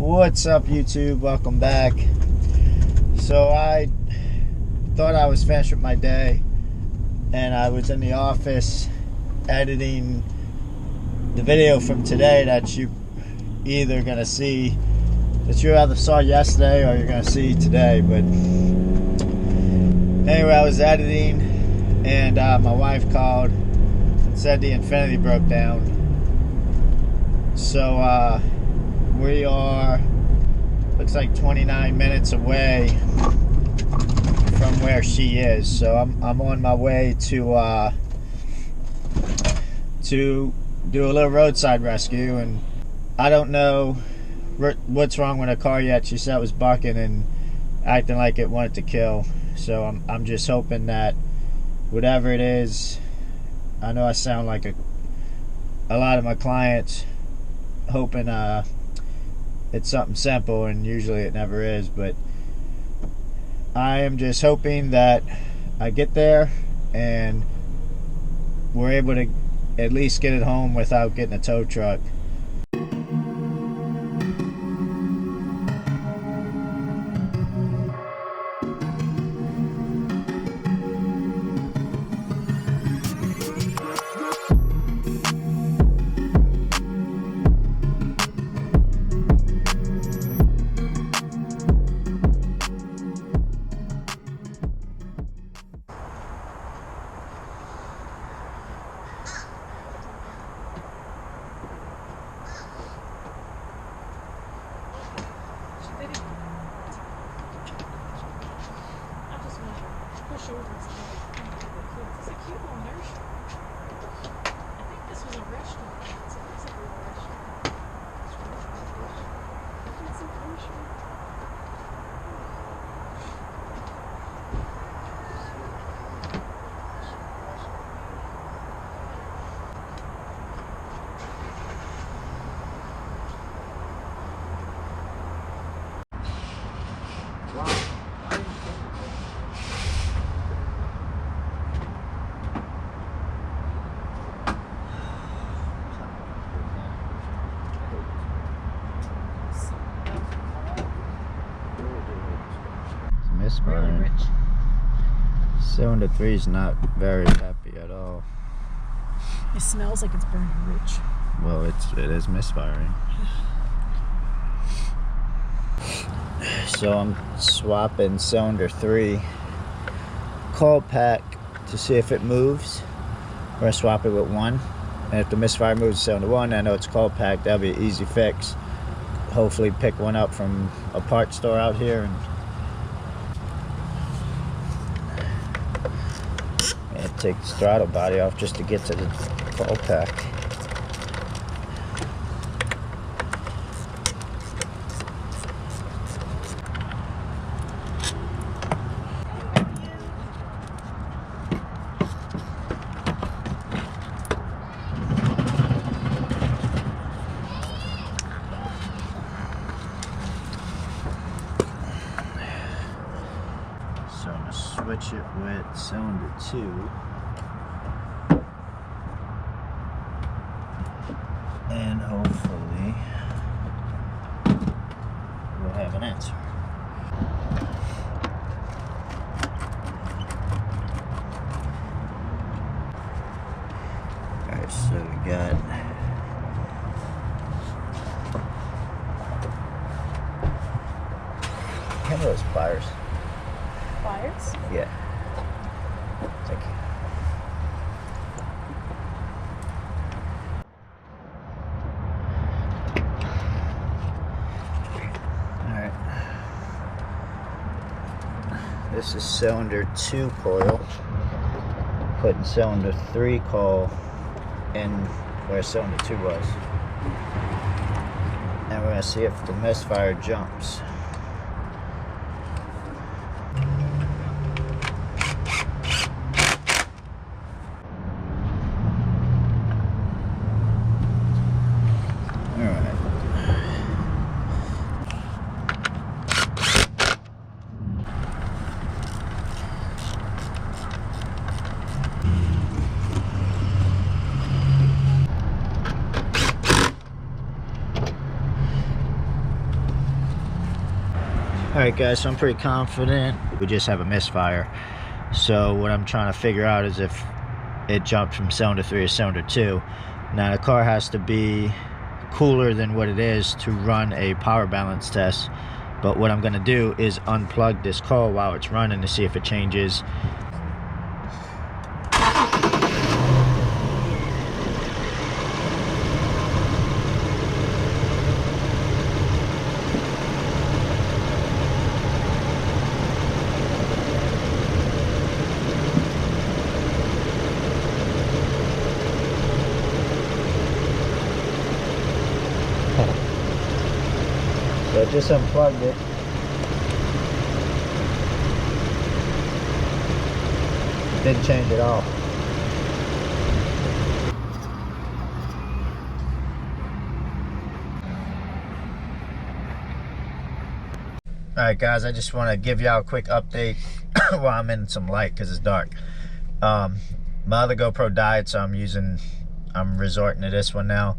What's up, YouTube? Welcome back. So I thought I was finished with my day, and I was in the office editing the video from today that you either gonna see, that you either saw yesterday or you're gonna see today. But anyway, I was editing, and my wife called and said the Infiniti broke down. So we are, looks like 29 minutes away from where she is. So I'm on my way to do a little roadside rescue, and I don't know what's wrong with her car yet. She said it was bucking and acting like it wanted to kill. So I'm just hoping that whatever it is, I know I sound like a lot of my clients, hoping it's something simple, and usually it never is, but I am just hoping that I get there and we're able to at least get it home without getting a tow truck. Misfiring. 7-3 is not very happy at all. It smells like it's burning rich. Well, it is misfiring. So I'm swapping cylinder 3 coil pack to see if it moves. We're gonna swap it with 1, and if the misfire moves to cylinder 1, I know it's coil pack. That'll be an easy fix. Hopefully pick one up from a parts store out here and take the throttle body off just to get to the coil pack. So I'm going to switch it with cylinder 2. And hopefully we'll have an answer. Alright, so we got handle those pliers. Pliers? Yeah. Thank you. This is cylinder 2 coil. Putting cylinder 3 coil in where cylinder 2 was. And we're going to see if the misfire jumps. Alright guys, so I'm pretty confident we just have a misfire. So what I'm trying to figure out is if it jumped from cylinder 3 to cylinder 2. Now the car has to be cooler than what it is to run a power balance test. But what I'm going to do is unplug this coil while it's running to see if it changes. So I just unplugged it. Didn't change at all. Alright guys, I just want to give y'all a quick update while I'm in some light because it's dark. My other GoPro died, so I'm resorting to this one now.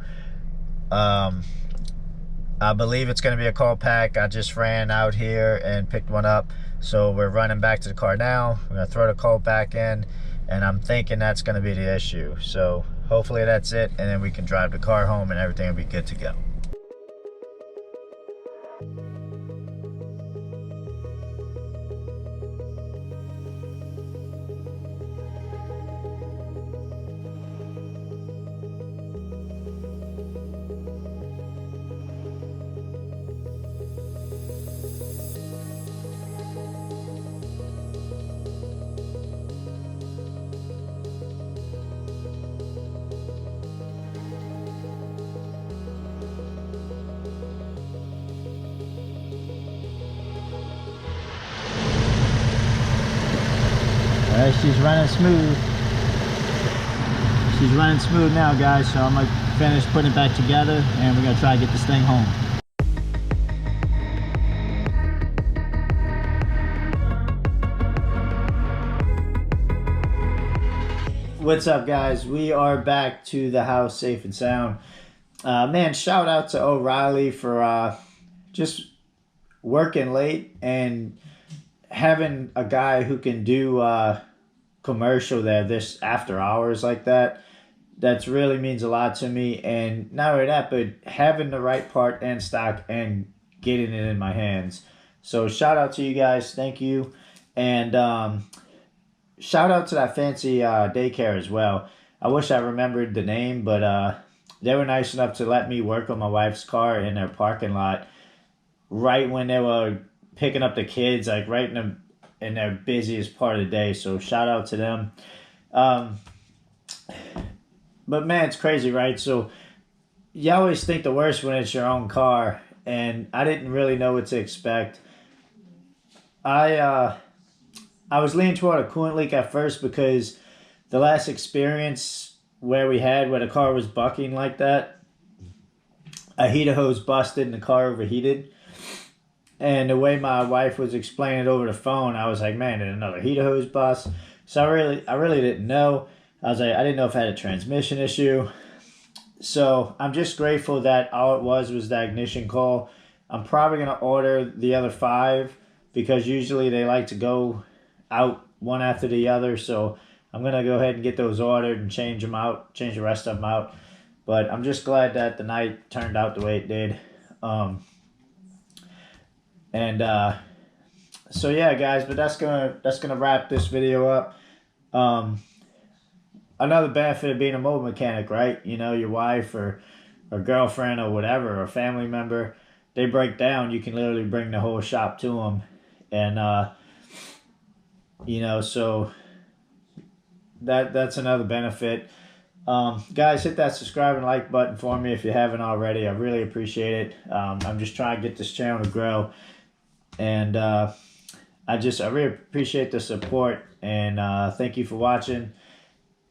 I believe it's going to be a call pack. I just ran out here and picked one up. So we're running back to the car now. We're going to throw the call back in. And I'm thinking that's going to be the issue. So hopefully that's it. And then we can drive the car home and everything will be good to go. Alright, she's running smooth. She's running smooth now, guys, so I'm gonna finish putting it back together and we're gonna try to get this thing home. What's up, guys? We are back to the house safe and sound. Man, shout out to O'Reilly for just working late and having a guy who can do commercial there this after hours like that's really means a lot to me. And not only that, but having the right part in stock and getting it in my hands. So shout out to you guys, thank you. And shout out to that fancy daycare as well. I wish I remembered the name, but they were nice enough to let me work on my wife's car in their parking lot right when they were picking up the kids, like right in their busiest part of the day. So shout out to them. But man, it's crazy, right? So you always think the worst when it's your own car, and I didn't really know what to expect. I was leaning toward a coolant leak at first because the last experience where the car was bucking like that, a heater hose busted and the car overheated. And the way my wife was explaining it over the phone, I was like, man, did another heater hose bust? So I really didn't know. I was like, I didn't know if I had a transmission issue. So I'm just grateful that all it was the ignition coil. I'm probably going to order the other 5 because usually they like to go out one after the other. So I'm going to go ahead and get those ordered and change the rest of them out. But I'm just glad that the night turned out the way it did. So yeah, guys, but that's gonna wrap this video up. Another benefit of being a mobile mechanic, right? You know, your wife or girlfriend or whatever, or family member, they break down, you can literally bring the whole shop to them. And you know, so that's another benefit. Guys, hit that subscribe and like button for me if you haven't already. I really appreciate it. I'm just trying to get this channel to grow. And I really appreciate the support, and thank you for watching.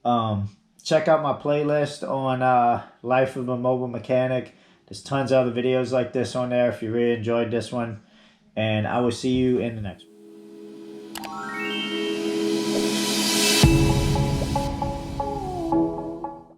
Check out my playlist on Life of a Mobile Mechanic. There's tons of other videos like this on there if you really enjoyed this one. And I will see you in the next one.